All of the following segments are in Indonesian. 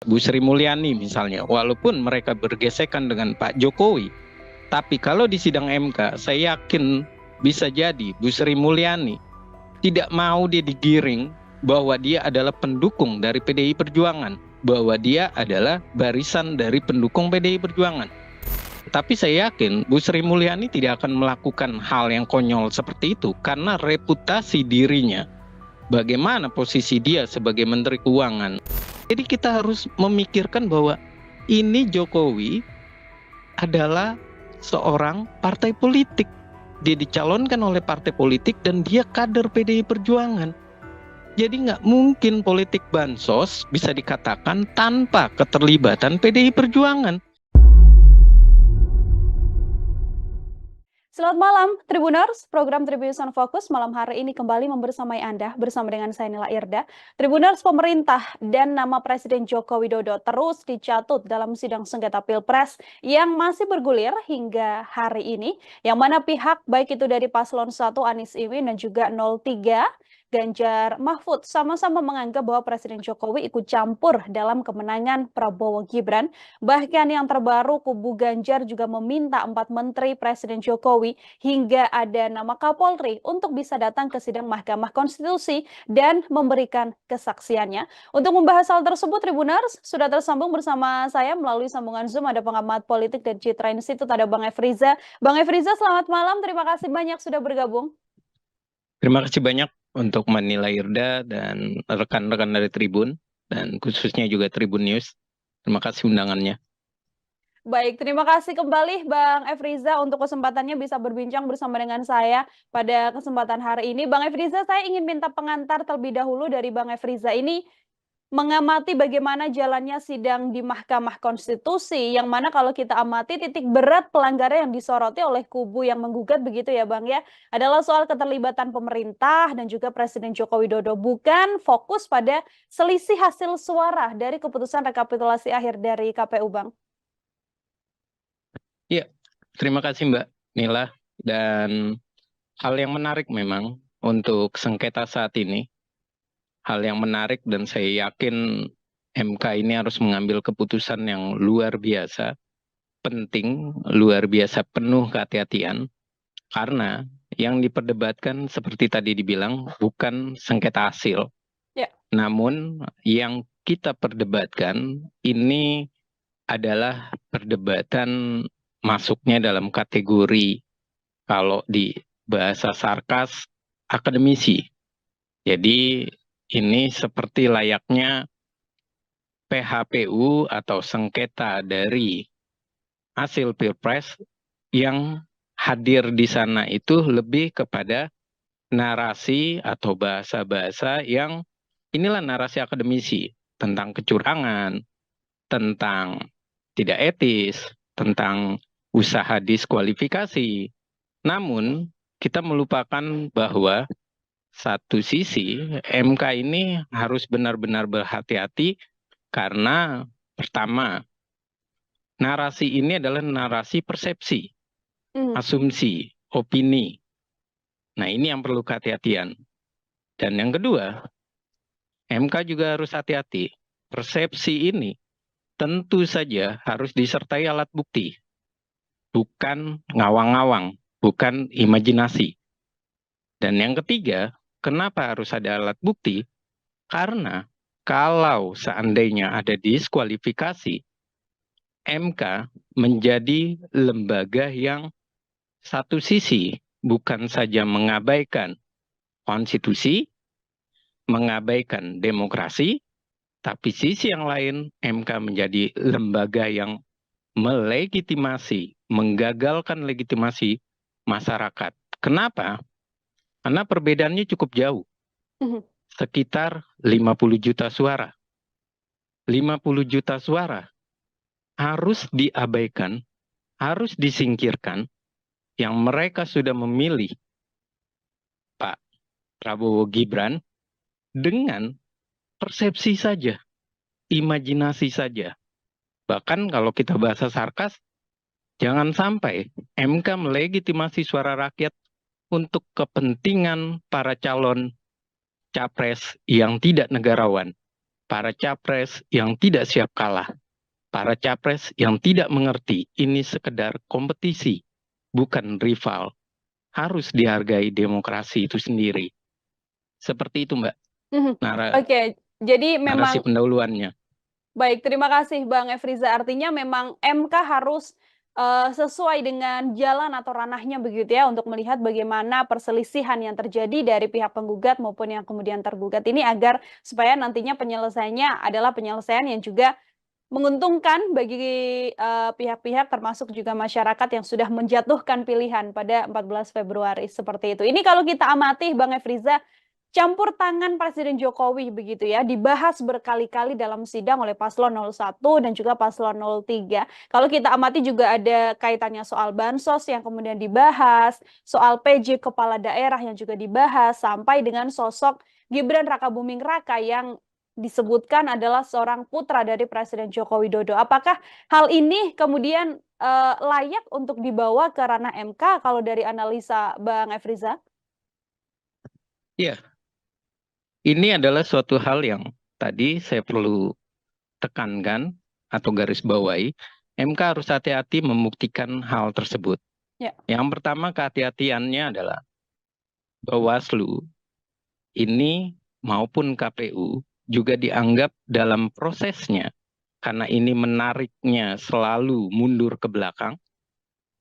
Bu Sri Mulyani misalnya, walaupun mereka bergesekan dengan Pak Jokowi, tapi kalau di sidang MK, saya yakin bisa jadi Bu Sri Mulyani tidak mau dia digiring bahwa dia adalah pendukung dari PDI Perjuangan, bahwa dia adalah barisan dari pendukung PDI Perjuangan. Tapi saya yakin Bu Sri Mulyani tidak akan melakukan hal yang konyol seperti itu karena reputasi dirinya, bagaimana posisi dia sebagai Menteri Keuangan. Jadi kita harus memikirkan bahwa ini Jokowi adalah seorang partai politik. Dia dicalonkan oleh partai politik dan dia kader PDI Perjuangan. Jadi nggak mungkin politik bansos bisa dikatakan tanpa keterlibatan PDI Perjuangan. Selamat malam, Tribuners. Program Tribuners on Focus malam hari ini kembali membersamai Anda bersama dengan saya Nila Irda. Tribuners, pemerintah dan nama Presiden Joko Widodo terus dicatut dalam sidang sengketa Pilpres yang masih bergulir hingga hari ini, yang mana pihak baik itu dari paslon 1 Anies Imin dan juga 03 Ganjar Mahfud sama-sama menganggap bahwa Presiden Jokowi ikut campur dalam kemenangan Prabowo Gibran. Bahkan yang terbaru kubu Ganjar juga meminta 4 menteri Presiden Jokowi hingga ada nama Kapolri untuk bisa datang ke sidang Mahkamah Konstitusi dan memberikan kesaksiannya. Untuk membahas hal tersebut, Tribuners sudah tersambung bersama saya melalui sambungan Zoom ada pengamat politik dan Citra Institut, ada Bang Efriza. Bang Efriza, selamat malam. Terima kasih banyak sudah bergabung. Terima kasih banyak untuk Manila Irda dan rekan-rekan dari Tribun dan khususnya juga Tribun News. Terima kasih undangannya. Baik, terima kasih kembali Bang Efriza untuk kesempatannya bisa berbincang bersama dengan saya pada kesempatan hari ini. Bang Efriza, saya ingin minta pengantar terlebih dahulu dari Bang Efriza ini mengamati bagaimana jalannya sidang di Mahkamah Konstitusi, yang mana kalau kita amati titik berat pelanggaran yang disoroti oleh kubu yang menggugat begitu ya Bang ya, adalah soal keterlibatan pemerintah dan juga Presiden Joko Widodo, bukan fokus pada selisih hasil suara dari keputusan rekapitulasi akhir dari KPU Bang. Ya, terima kasih Mbak Nila. Dan hal yang menarik memang untuk sengketa saat ini, hal yang menarik dan saya yakin MK ini harus mengambil keputusan yang luar biasa, penting, luar biasa, penuh kehati-hatian, karena yang diperdebatkan seperti tadi dibilang bukan sengketa hasil, Ya. namun yang kita perdebatkan ini adalah perdebatan masuknya dalam kategori, kalau di bahasa sarkas, akademisi. Jadi ini seperti layaknya PHPU atau sengketa dari hasil Pilpres, yang hadir di sana itu lebih kepada narasi atau bahasa-bahasa yang inilah narasi akademisi tentang kecurangan, tentang tidak etis, tentang usaha diskualifikasi. Namun kita melupakan bahwa satu sisi MK ini harus benar-benar berhati-hati karena pertama, narasi ini adalah narasi persepsi, asumsi, opini. Nah, ini yang perlu kehati-hatian. Dan yang kedua, MK juga harus hati-hati. Persepsi ini tentu saja harus disertai alat bukti, bukan ngawang-ngawang, bukan imajinasi. Dan yang ketiga, kenapa harus ada alat bukti? Karena kalau seandainya ada diskualifikasi, MK menjadi lembaga yang satu sisi bukan saja mengabaikan konstitusi, mengabaikan demokrasi, tapi sisi yang lain MK menjadi lembaga yang melegitimasi, menggagalkan legitimasi masyarakat. Kenapa? Karena perbedaannya cukup jauh. Sekitar 50 juta suara. 50 juta suara harus diabaikan, harus disingkirkan, yang mereka sudah memilih Pak Prabowo Gibran dengan persepsi saja, imajinasi saja. Bahkan kalau kita bahasa sarkas, jangan sampai MK melegitimasi suara rakyat untuk kepentingan para calon capres yang tidak negarawan. para capres yang tidak siap kalah, para capres yang tidak mengerti ini sekedar kompetisi, bukan rival. Harus dihargai demokrasi itu sendiri. Seperti itu, Mbak, Oke, jadi narasi memang pendahuluannya. baik, terima kasih Bang Efriza. Artinya memang MK harus sesuai dengan jalan atau ranahnya begitu ya untuk melihat bagaimana perselisihan yang terjadi dari pihak penggugat maupun yang kemudian tergugat ini agar supaya nantinya penyelesaiannya adalah penyelesaian yang juga menguntungkan bagi pihak-pihak termasuk juga masyarakat yang sudah menjatuhkan pilihan pada 14 Februari seperti itu. Ini kalau kita amati Bang Efriza, campur tangan Presiden Jokowi begitu ya, dibahas berkali-kali dalam sidang oleh paslon 01 dan juga paslon 03. Kalau kita amati juga ada kaitannya soal bansos yang kemudian dibahas, soal PJ kepala daerah yang juga dibahas, sampai dengan sosok Gibran Rakabuming Raka yang disebutkan adalah seorang putra dari Presiden Joko Widodo. Apakah hal ini kemudian layak untuk dibawa ke ranah MK kalau dari analisa Bang Efriza? Ya, ini adalah suatu hal yang tadi saya perlu tekankan atau garis bawahi. MK harus hati-hati membuktikan hal tersebut. Ya. Yang pertama kehati-hatiannya adalah Bawaslu ini maupun KPU juga dianggap dalam prosesnya, karena ini menariknya selalu mundur ke belakang,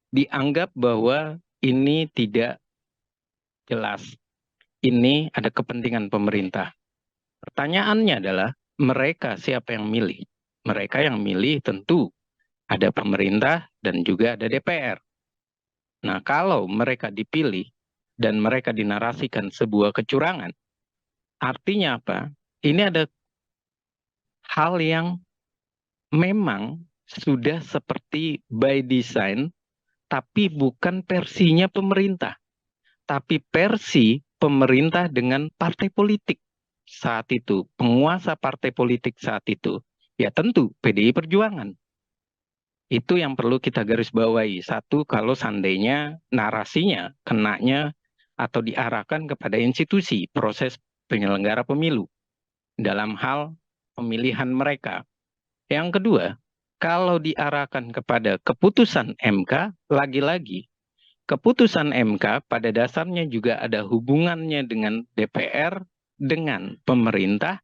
dianggap bahwa ini tidak jelas. Ini ada kepentingan pemerintah. Pertanyaannya adalah, mereka siapa yang milih? Mereka yang milih tentu ada pemerintah dan juga ada DPR. Nah, kalau mereka dipilih dan mereka dinarasikan sebuah kecurangan, artinya apa? Ini ada hal yang memang sudah seperti by design, tapi bukan versinya pemerintah, tapi versi pemerintah dengan partai politik saat itu, penguasa partai politik saat itu, ya tentu PDI Perjuangan. Itu yang perlu kita garis bawahi. Satu, kalau seandainya narasinya kenanya atau diarahkan kepada institusi proses penyelenggara pemilu dalam hal pemilihan mereka. Yang kedua, kalau diarahkan kepada keputusan MK, lagi-lagi keputusan MK pada dasarnya juga ada hubungannya dengan DPR, dengan pemerintah,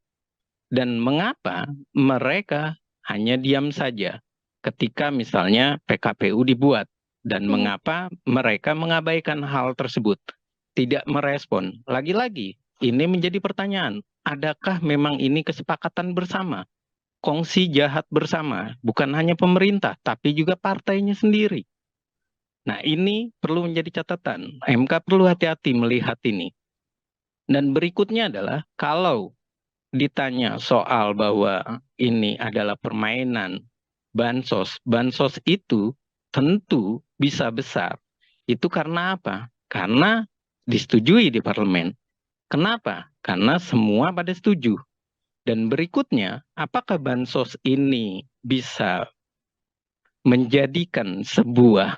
dan mengapa mereka hanya diam saja ketika misalnya PKPU dibuat, dan mengapa mereka mengabaikan hal tersebut, tidak merespon. Lagi-lagi, ini menjadi pertanyaan, adakah memang ini kesepakatan bersama? Kongsi jahat bersama, bukan hanya pemerintah, tapi juga partainya sendiri. Nah, ini perlu menjadi catatan. MK perlu hati-hati melihat ini. Dan berikutnya adalah, kalau ditanya soal bahwa ini adalah permainan bansos, bansos itu tentu bisa besar. Itu karena apa? Karena disetujui di parlemen. Kenapa? Karena semua pada setuju. Dan berikutnya, apakah bansos ini bisa menjadikan sebuah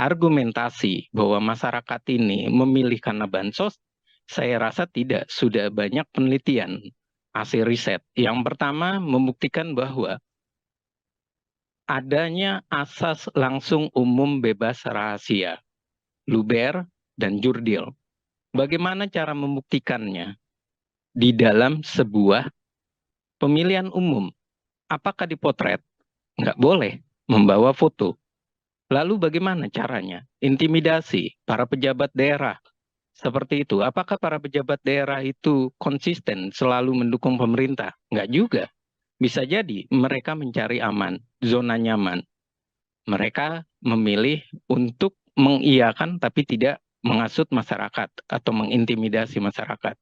argumentasi bahwa masyarakat ini memilih karena bansos? Saya rasa tidak. Sudah banyak penelitian, hasil riset. Yang pertama membuktikan bahwa adanya asas langsung umum bebas rahasia, luber dan jurdil. Bagaimana cara membuktikannya? Di dalam sebuah pemilihan umum, apakah dipotret? Nggak boleh membawa foto. Lalu bagaimana caranya? Intimidasi para pejabat daerah. Seperti itu. Apakah para pejabat daerah itu konsisten selalu mendukung pemerintah? Nggak juga. Bisa jadi mereka mencari aman, zona nyaman. Mereka memilih untuk mengiyakan tapi tidak menghasut masyarakat atau mengintimidasi masyarakat.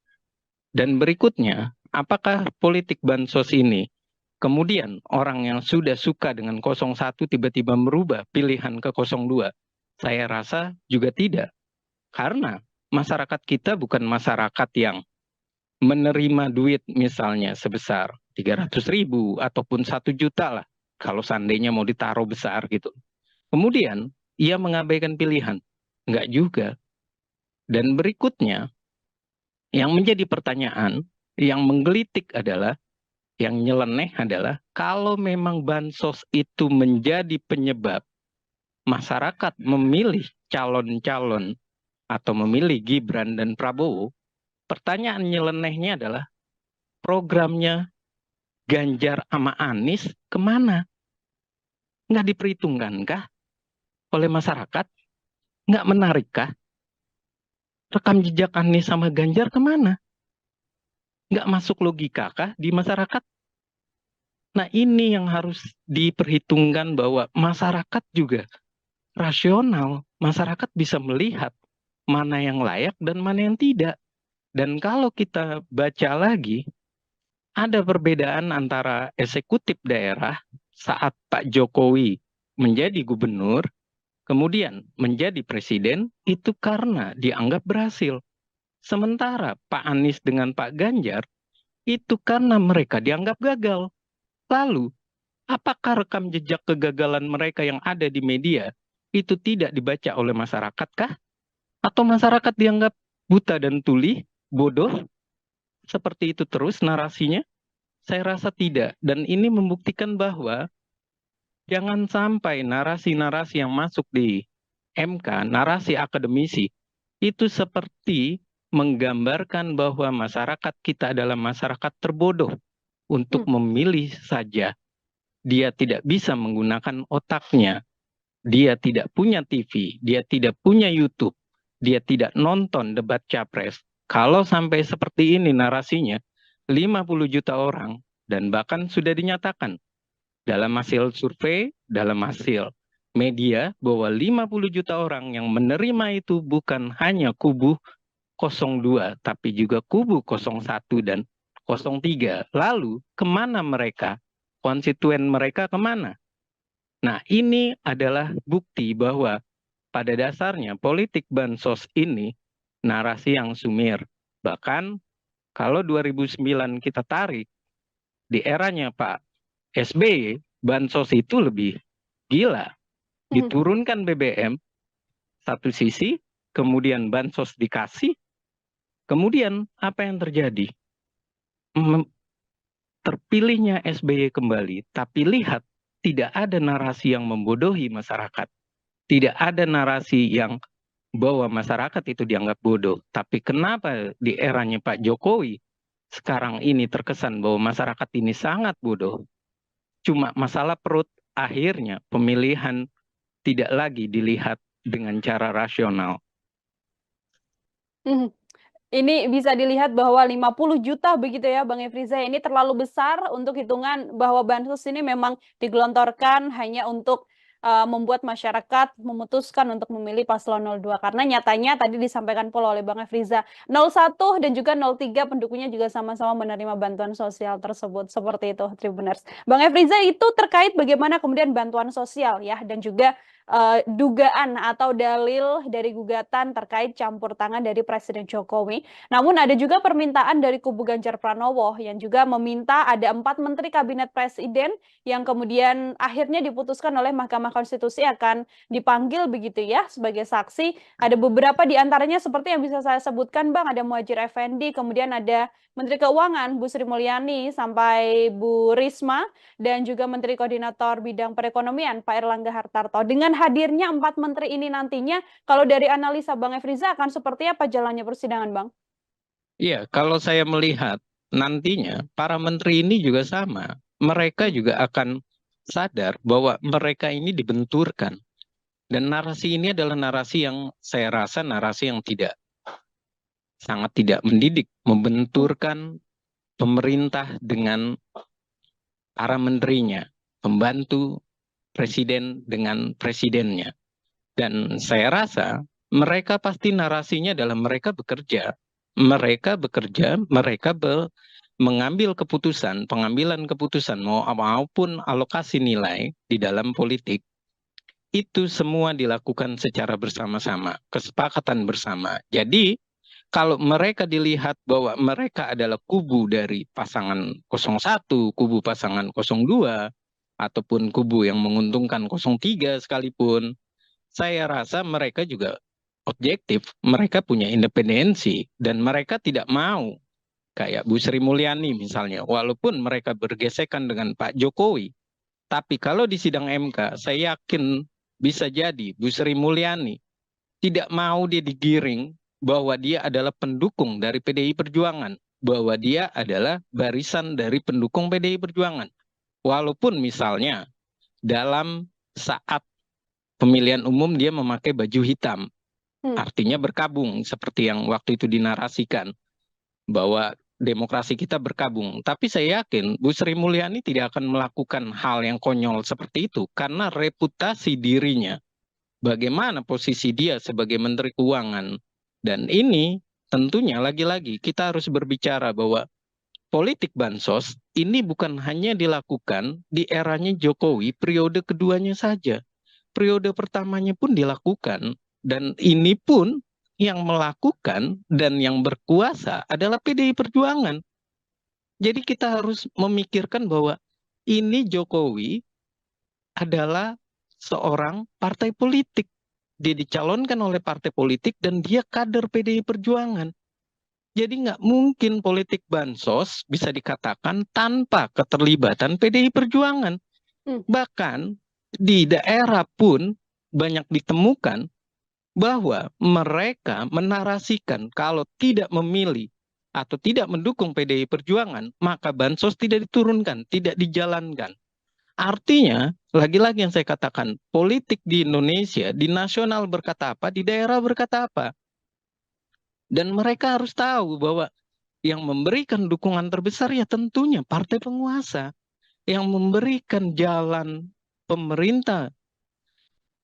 Dan berikutnya, apakah politik bansos ini kemudian orang yang sudah suka dengan 01 tiba-tiba merubah pilihan ke 02? Saya rasa juga tidak. Karena masyarakat kita bukan masyarakat yang menerima duit misalnya sebesar 300.000 ataupun 1 juta lah. Kalau seandainya mau ditaruh besar gitu. Kemudian ia mengabaikan pilihan. Enggak juga. Dan berikutnya, yang menjadi pertanyaan, yang menggelitik adalah, Yang nyeleneh adalah kalau memang bansos itu menjadi penyebab masyarakat memilih calon-calon atau memilih Gibran dan Prabowo, pertanyaan nyelenehnya adalah programnya Ganjar sama Anies kemana? Nggak diperhitungkankah oleh masyarakat? Nggak menarikkah? Rekam jejak Anies sama Ganjar kemana? Nggak masuk logika kah di masyarakat? Nah ini yang harus diperhitungkan bahwa masyarakat juga rasional. Masyarakat bisa melihat mana yang layak dan mana yang tidak. Dan kalau kita baca lagi, ada perbedaan antara eksekutif daerah saat Pak Jokowi menjadi gubernur, kemudian menjadi presiden, itu karena dianggap berhasil. Sementara Pak Anies dengan Pak Ganjar, itu karena mereka dianggap gagal. Lalu, apakah rekam jejak kegagalan mereka yang ada di media itu tidak dibaca oleh masyarakat kah? Atau masyarakat dianggap buta dan tuli, bodoh? Seperti itu terus narasinya? Saya rasa tidak. Dan ini membuktikan bahwa jangan sampai narasi-narasi yang masuk di MK, narasi akademisi, itu seperti menggambarkan bahwa masyarakat kita adalah masyarakat terbodoh untuk memilih saja. Dia tidak bisa menggunakan otaknya. Dia tidak punya TV, dia tidak punya YouTube, dia tidak nonton debat capres. Kalau sampai seperti ini narasinya, 50 juta orang, dan bahkan sudah dinyatakan dalam hasil survei, dalam hasil media, bahwa 50 juta orang yang menerima itu bukan hanya kubu 02, tapi juga kubu 01 dan 03. Lalu kemana mereka? Konstituen mereka kemana? Nah ini adalah bukti bahwa pada dasarnya politik bansos ini narasi yang sumir. Bahkan kalau 2009 kita tarik, di eranya Pak SBY, bansos itu lebih gila. Diturunkan BBM, satu sisi, kemudian bansos dikasih, kemudian apa yang terjadi? Terpilihnya SBY kembali, tapi lihat, tidak ada narasi yang membodohi masyarakat. Tidak ada narasi yang bahwa masyarakat itu dianggap bodoh. Tapi kenapa di eranya Pak Jokowi sekarang ini terkesan bahwa masyarakat ini sangat bodoh? Cuma masalah perut, akhirnya pemilihan tidak lagi dilihat dengan cara rasional. Ini bisa dilihat bahwa 50 juta begitu ya Bang Efriza, ini terlalu besar untuk hitungan bahwa bansos ini memang digelontorkan hanya untuk membuat masyarakat memutuskan untuk memilih paslon 02 karena nyatanya tadi disampaikan pula oleh Bang Efriza 01 dan juga 03 pendukungnya juga sama-sama menerima bantuan sosial tersebut. Seperti itu Tribuners. Bang Efriza, itu terkait bagaimana kemudian bantuan sosial ya dan juga dugaan atau dalil dari gugatan terkait campur tangan dari Presiden Jokowi. Namun ada juga permintaan dari kubu Ganjar Pranowo yang juga meminta ada 4 menteri kabinet presiden yang kemudian akhirnya diputuskan oleh Mahkamah Konstitusi akan dipanggil begitu ya sebagai saksi. Ada beberapa di antaranya seperti yang bisa saya sebutkan Bang, ada Muhadjir Effendi, kemudian ada Menteri Keuangan Bu Sri Mulyani sampai Bu Risma dan juga Menteri Koordinator Bidang Perekonomian Pak Erlangga Hartarto. Dengan hadirnya 4 menteri ini nantinya, kalau dari analisa Bang Efriza akan seperti apa jalannya persidangan, Bang? Iya, kalau saya melihat nantinya para menteri ini juga sama. Mereka juga akan sadar bahwa mereka ini dibenturkan. Dan narasi ini adalah narasi yang saya rasa narasi yang sangat tidak mendidik, membenturkan pemerintah dengan para menterinya, pembantu presiden dengan presidennya. Dan saya rasa mereka pasti narasinya adalah mereka bekerja, mereka mengambil keputusan, pengambilan keputusan maupun alokasi nilai di dalam politik, itu semua dilakukan secara bersama-sama, kesepakatan bersama. Jadi kalau mereka dilihat bahwa mereka adalah kubu dari pasangan 01, kubu pasangan 02, ataupun kubu yang menguntungkan 03 sekalipun, saya rasa mereka juga objektif, mereka punya independensi, dan mereka tidak mau kayak Bu Sri Mulyani misalnya, walaupun mereka bergesekan dengan Pak Jokowi, tapi kalau di sidang MK, saya yakin bisa jadi Bu Sri Mulyani tidak mau dia digiring bahwa dia adalah pendukung dari PDI Perjuangan, bahwa dia adalah barisan dari pendukung PDI Perjuangan. Walaupun misalnya dalam saat pemilihan umum dia memakai baju hitam, artinya berkabung seperti yang waktu itu dinarasikan bahwa demokrasi kita berkabung. Tapi saya yakin Bu Sri Mulyani tidak akan melakukan hal yang konyol seperti itu karena reputasi dirinya, bagaimana posisi dia sebagai Menteri Keuangan. Dan ini tentunya lagi-lagi kita harus berbicara bahwa politik bansos ini bukan hanya dilakukan di eranya Jokowi periode keduanya saja. Periode pertamanya pun dilakukan, dan ini pun yang melakukan dan yang berkuasa adalah PDI Perjuangan. Jadi kita harus memikirkan bahwa ini Jokowi adalah seorang partai politik. Dia dicalonkan oleh partai politik dan dia kader PDI Perjuangan. Jadi nggak mungkin politik bansos bisa dikatakan tanpa keterlibatan PDI Perjuangan. Bahkan di daerah pun banyak ditemukan bahwa mereka menarasikan kalau tidak memilih atau tidak mendukung PDI Perjuangan, maka bansos tidak diturunkan, tidak dijalankan. Artinya, lagi-lagi yang saya katakan, politik di Indonesia, di nasional berkata apa, di daerah berkata apa. Dan mereka harus tahu bahwa yang memberikan dukungan terbesar ya tentunya partai penguasa. Yang memberikan jalan pemerintah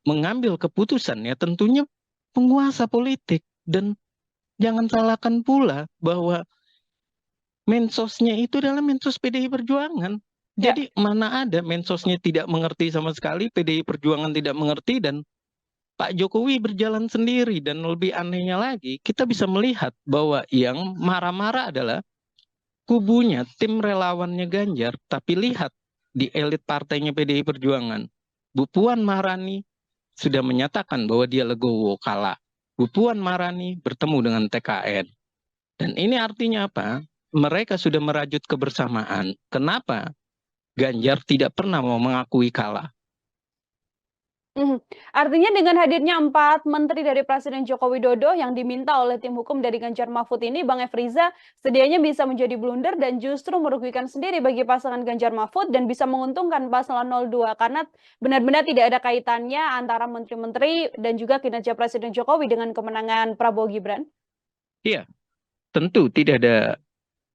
mengambil keputusan ya tentunya penguasa politik. Dan jangan salahkan pula bahwa mensosnya itu adalah mensos PDI Perjuangan. Jadi mana ada mensosnya tidak mengerti sama sekali, PDI Perjuangan tidak mengerti, dan Pak Jokowi berjalan sendiri. Dan lebih anehnya lagi, kita bisa melihat bahwa yang marah-marah adalah kubunya, tim relawannya Ganjar, tapi lihat di elit partainya PDI Perjuangan. Bu Puan Maharani sudah menyatakan bahwa dia legowo kalah. Bu Puan Maharani bertemu dengan TKN. Dan ini artinya apa? Mereka sudah merajut kebersamaan. Kenapa Ganjar tidak pernah mau mengakui kalah? Artinya dengan hadirnya 4 menteri dari Presiden Joko Widodo yang diminta oleh tim hukum dari Ganjar Mahfud ini, Bang Efriza, sedianya bisa menjadi blunder dan justru merugikan sendiri bagi pasangan Ganjar Mahfud dan bisa menguntungkan paslon 02 karena benar-benar tidak ada kaitannya antara menteri-menteri dan juga kinerja Presiden Jokowi dengan kemenangan Prabowo Gibran? Iya, tentu tidak ada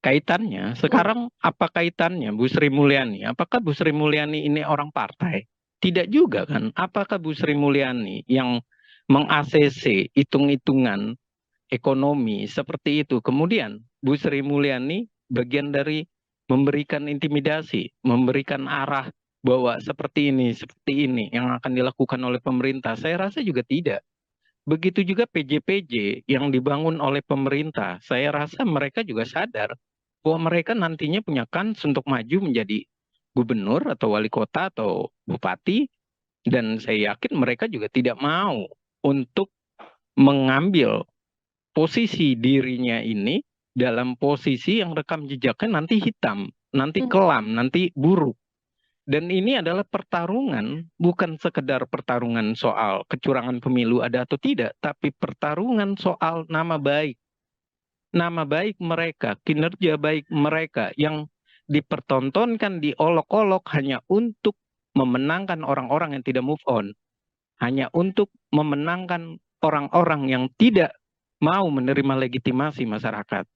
kaitannya. Sekarang apa kaitannya Bu Sri Mulyani? Apakah Bu Sri Mulyani ini orang partai? Tidak juga kan. Apakah Bu Sri Mulyani yang meng-ACC hitung-hitungan ekonomi seperti itu? Kemudian Bu Sri Mulyani bagian dari memberikan intimidasi, memberikan arah bahwa seperti ini yang akan dilakukan oleh pemerintah. Saya rasa juga tidak. Begitu juga PJ-PJ yang dibangun oleh pemerintah. Saya rasa mereka juga sadar bahwa mereka nantinya punya kans untuk maju menjadi gubernur atau wali kota atau bupati, dan saya yakin mereka juga tidak mau untuk mengambil posisi dirinya ini dalam posisi yang rekam jejaknya nanti hitam, nanti kelam, nanti buruk. Dan ini adalah pertarungan, bukan sekedar pertarungan soal kecurangan pemilu ada atau tidak, tapi pertarungan soal nama baik. Nama baik mereka, kinerja baik mereka yang dipertontonkan, diolok-olok hanya untuk memenangkan orang-orang yang tidak move on. Hanya untuk memenangkan orang-orang yang tidak mau menerima legitimasi masyarakat.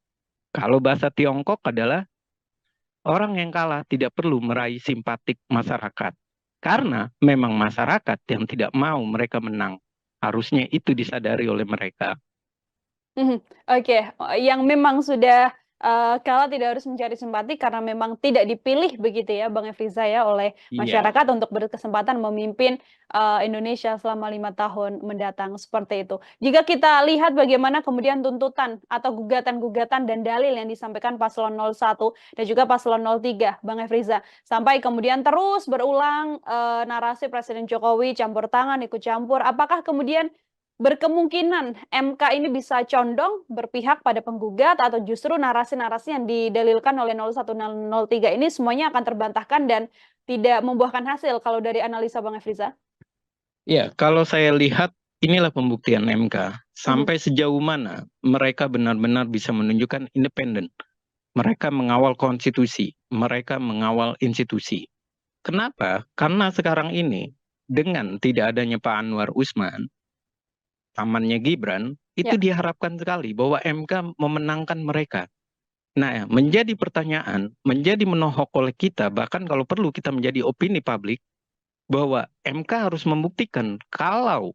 Kalau bahasa Tiongkok adalah orang yang kalah tidak perlu meraih simpatik masyarakat. Karena memang masyarakat yang tidak mau mereka menang. Harusnya itu disadari oleh mereka. Oke, yang memang sudah kalah tidak harus mencari simpati karena memang tidak dipilih begitu ya Bang Efriza ya oleh masyarakat untuk berkesempatan memimpin Indonesia selama 5 tahun mendatang, seperti itu. Jika kita lihat bagaimana kemudian tuntutan atau gugatan-gugatan dan dalil yang disampaikan paslon 01 dan juga paslon 03, Bang Efriza, sampai kemudian terus berulang narasi Presiden Jokowi campur tangan, ikut campur, apakah kemudian berkemungkinan MK ini bisa condong berpihak pada penggugat atau justru narasi-narasi yang didalilkan oleh 01 dan 03 ini semuanya akan terbantahkan dan tidak membuahkan hasil kalau dari analisa Bang Efriza? Ya, kalau saya lihat inilah pembuktian MK. Mhm. Sampai sejauh mana mereka benar-benar bisa menunjukkan independen. Mereka mengawal konstitusi, mereka mengawal institusi. Kenapa? Karena sekarang ini dengan tidak adanya Pak Anwar Usman, pamannya Gibran, itu Ya. diharapkan sekali bahwa MK memenangkan mereka. Nah, menjadi pertanyaan, menjadi menohok oleh kita, bahkan kalau perlu kita menjadi opini publik, bahwa MK harus membuktikan kalau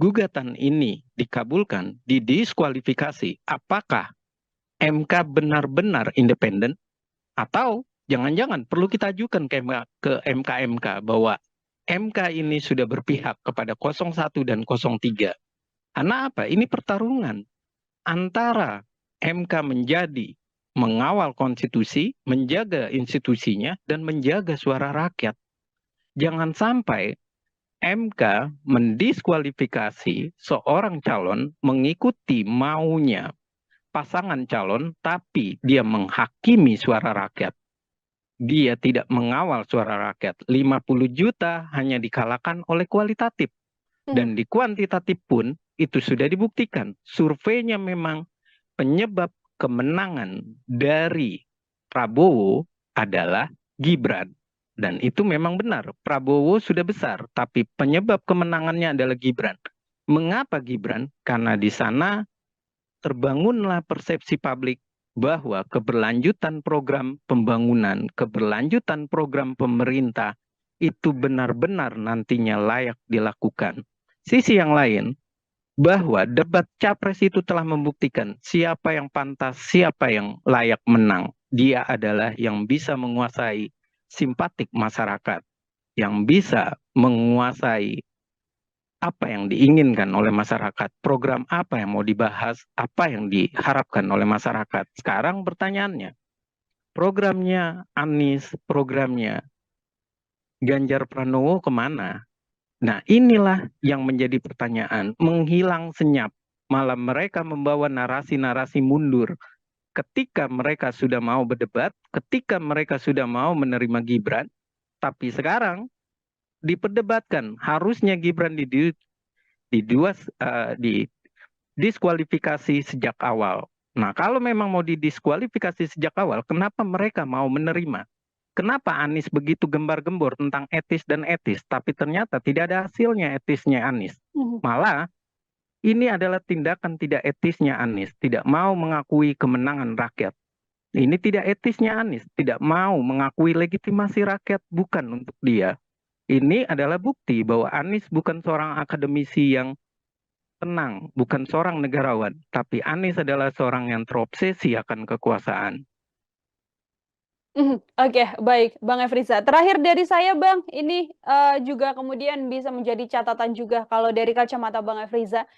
gugatan ini dikabulkan, didiskualifikasi, apakah MK benar-benar independen atau jangan-jangan perlu kita ajukan ke MK bahwa MK ini sudah berpihak kepada 01 dan 03. Karena apa? Ini pertarungan antara MK menjadi mengawal konstitusi, menjaga institusinya, dan menjaga suara rakyat. Jangan sampai MK mendiskualifikasi seorang calon mengikuti maunya pasangan calon, tapi dia menghakimi suara rakyat. Dia tidak mengawal suara rakyat. 50 juta hanya dikalahkan oleh kualitatif. Dan di kuantitatif pun itu sudah dibuktikan. Surveinya memang penyebab kemenangan dari Prabowo adalah Gibran. Dan itu memang benar, Prabowo sudah besar, tapi penyebab kemenangannya adalah Gibran. Mengapa Gibran? Karena di sana terbangunlah persepsi publik bahwa keberlanjutan program pembangunan, keberlanjutan program pemerintah itu benar-benar nantinya layak dilakukan. Sisi yang lain, bahwa debat capres itu telah membuktikan siapa yang pantas, siapa yang layak menang. Dia adalah yang bisa menguasai simpatik masyarakat, yang bisa menguasai apa yang diinginkan oleh masyarakat, program apa yang mau dibahas, apa yang diharapkan oleh masyarakat. Sekarang pertanyaannya, programnya Anies, programnya Ganjar Pranowo kemana? Nah, inilah yang menjadi pertanyaan, menghilang senyap, malah mereka membawa narasi-narasi mundur. Ketika mereka sudah mau berdebat, ketika mereka sudah mau menerima Gibran, tapi sekarang diperdebatkan, harusnya Gibran didiskualifikasi sejak awal. Nah, kalau memang mau didiskualifikasi sejak awal, kenapa mereka mau menerima? Kenapa Anies begitu gembar-gembor tentang etis dan etis, tapi ternyata tidak ada hasilnya etisnya Anies. Mhm. Malah ini adalah tindakan tidak etisnya Anies, tidak mau mengakui kemenangan rakyat. Ini tidak etisnya Anies, tidak mau mengakui legitimasi rakyat bukan untuk dia. Ini adalah bukti bahwa Anies bukan seorang akademisi yang tenang, bukan seorang negarawan, tapi Anies adalah seorang yang terobsesi akan kekuasaan. Oke, baik Bang Efriza. Terakhir dari saya Bang, ini juga kemudian bisa menjadi catatan juga kalau dari kacamata Bang Efriza,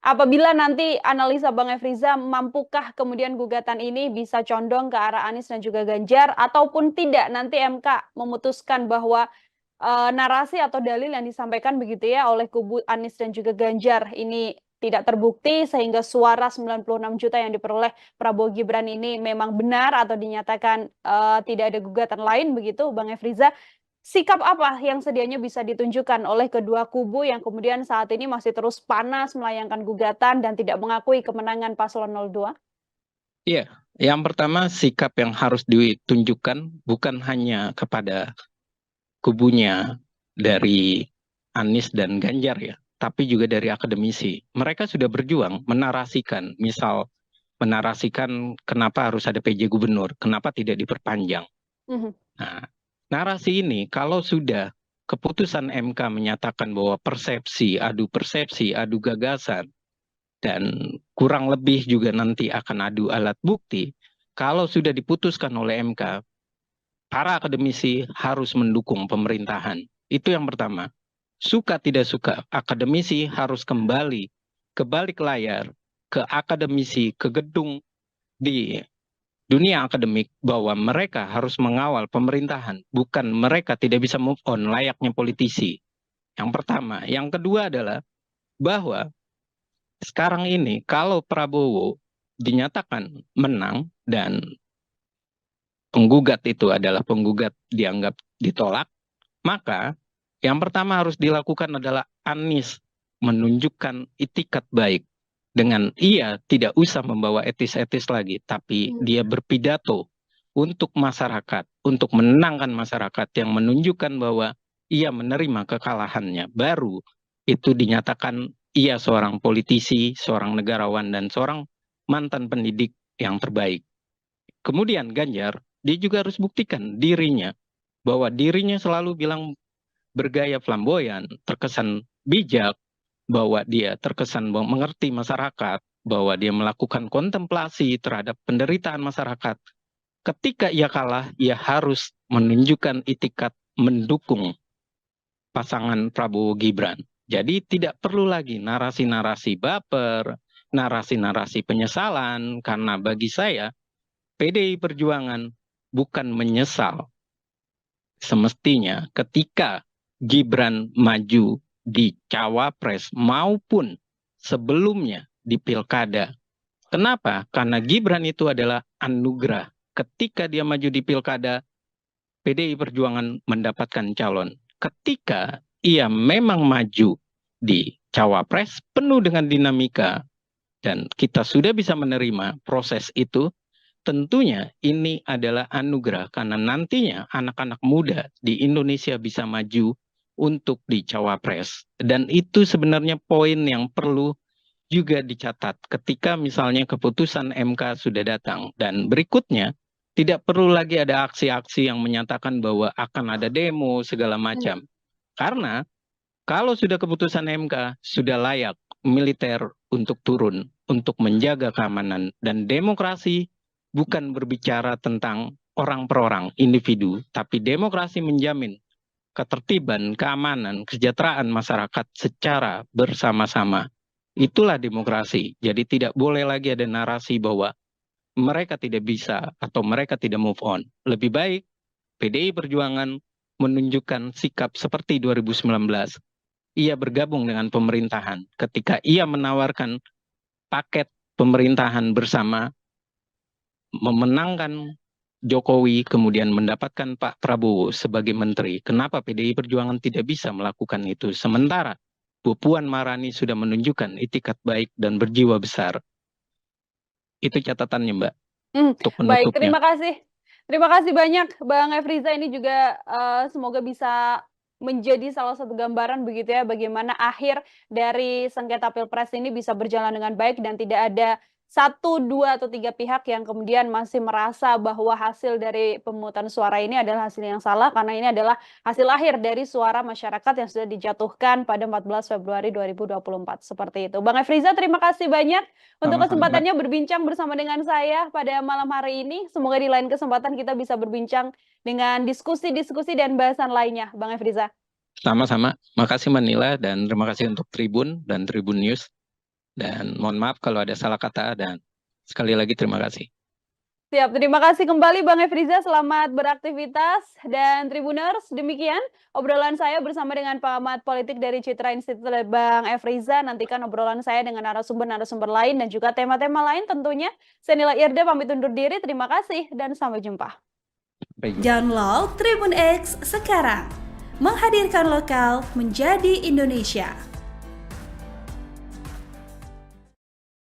apabila nanti analisa Bang Efriza, mampukah kemudian gugatan ini bisa condong ke arah Anies dan juga Ganjar, ataupun tidak nanti MK memutuskan bahwa narasi atau dalil yang disampaikan begitu ya oleh kubu Anies dan juga Ganjar ini tidak terbukti sehingga suara 96 juta yang diperoleh Prabowo Gibran ini memang benar atau dinyatakan tidak ada gugatan lain begitu Bang Efriza. Sikap apa yang sedianya bisa ditunjukkan oleh kedua kubu yang kemudian saat ini masih terus panas melayangkan gugatan dan tidak mengakui kemenangan paslon 02? Iya, yang pertama sikap yang harus ditunjukkan bukan hanya kepada kubunya dari Anies dan Ganjar ya, tapi juga dari akademisi. Mereka sudah berjuang menarasikan, misal menarasikan kenapa harus ada PJ gubernur, kenapa tidak diperpanjang. Mhm. Nah, narasi ini kalau sudah keputusan MK menyatakan bahwa persepsi, adu gagasan, dan kurang lebih juga nanti akan adu alat bukti, kalau sudah diputuskan oleh MK, para akademisi harus mendukung pemerintahan. Itu yang pertama. Suka tidak suka, akademisi harus kembali ke balik layar, ke akademisi, ke gedung di dunia akademik bahwa mereka harus mengawal pemerintahan, bukan mereka tidak bisa move on layaknya politisi. Yang pertama. Yang kedua adalah bahwa sekarang ini kalau Prabowo dinyatakan menang dan penggugat itu adalah penggugat dianggap ditolak, maka yang pertama harus dilakukan adalah Anies menunjukkan itikat baik dengan ia tidak usah membawa etis-etis lagi, tapi dia berpidato untuk masyarakat, untuk menenangkan masyarakat yang menunjukkan bahwa ia menerima kekalahannya. Baru itu dinyatakan ia seorang politisi, seorang negarawan, dan seorang mantan pendidik yang terbaik. Kemudian Ganjar, dia juga harus buktikan dirinya, bahwa dirinya selalu bilang bergaya flamboyan, terkesan bijak, bahwa dia terkesan mengerti masyarakat, bahwa dia melakukan kontemplasi terhadap penderitaan masyarakat. Ketika ia kalah, ia harus menunjukkan itikat mendukung pasangan Prabowo Gibran. Jadi tidak perlu lagi narasi-narasi baper, narasi-narasi penyesalan, karena bagi saya PDI Perjuangan bukan menyesal. Semestinya ketika Gibran maju di Cawapres maupun sebelumnya di Pilkada. Kenapa? Karena Gibran itu adalah anugerah. Ketika dia maju di Pilkada, PDI Perjuangan mendapatkan calon. Ketika ia memang maju di Cawapres penuh dengan dinamika dan kita sudah bisa menerima proses itu, tentunya ini adalah anugerah karena nantinya anak-anak muda di Indonesia bisa maju untuk di Cawapres. Dan itu sebenarnya poin yang perlu juga dicatat ketika misalnya keputusan MK sudah datang. Dan berikutnya, tidak perlu lagi ada aksi-aksi yang menyatakan bahwa akan ada demo segala macam. Karena kalau sudah keputusan MK, sudah layak militer untuk turun, untuk menjaga keamanan. Dan demokrasi bukan berbicara tentang orang per orang, individu, tapi demokrasi menjamin ketertiban, keamanan, kesejahteraan masyarakat secara bersama-sama. Itulah demokrasi. Jadi tidak boleh lagi ada narasi bahwa mereka tidak bisa atau mereka tidak move on. Lebih baik PDI Perjuangan menunjukkan sikap seperti 2019. Ia bergabung dengan pemerintahan ketika ia menawarkan paket pemerintahan bersama, memenangkan Jokowi, kemudian mendapatkan Pak Prabowo sebagai menteri. Kenapa PDI Perjuangan tidak bisa melakukan itu? Sementara Bu Puan Maharani sudah menunjukkan itikat baik dan berjiwa besar. Itu catatannya, Mbak. Untuk Baik, penutupnya. terima kasih. Terima kasih banyak Bang Efriza, ini juga semoga bisa menjadi salah satu gambaran begitu ya bagaimana akhir dari sengketa Pilpres ini bisa berjalan dengan baik dan tidak ada 1, 2, atau 3 pihak yang kemudian masih merasa bahwa hasil dari pemungutan suara ini adalah hasil yang salah karena ini adalah hasil akhir dari suara masyarakat yang sudah dijatuhkan pada 14 Februari 2024. Seperti itu. Bang Efriza, terima kasih banyak untuk Sama-sama, kesempatannya berbincang bersama dengan saya pada malam hari ini. Semoga di lain kesempatan kita bisa berbincang dengan diskusi-diskusi dan bahasan lainnya, Bang Efriza. Sama-sama. Makasih Manila dan terima kasih untuk Tribun dan Tribun News. Dan mohon maaf kalau ada salah kata dan sekali lagi terima kasih. Siap, terima kasih kembali Bang Efriza, selamat beraktivitas. Dan Tribuners, demikian obrolan saya bersama dengan pengamat politik dari Citra Institute Bang Efriza. Nantikan obrolan saya dengan narasumber-narasumber lain dan juga tema-tema lain tentunya. Saya Nila Irda pamit undur diri, terima kasih dan sampai jumpa. Download Tribun X sekarang, menghadirkan lokal menjadi Indonesia.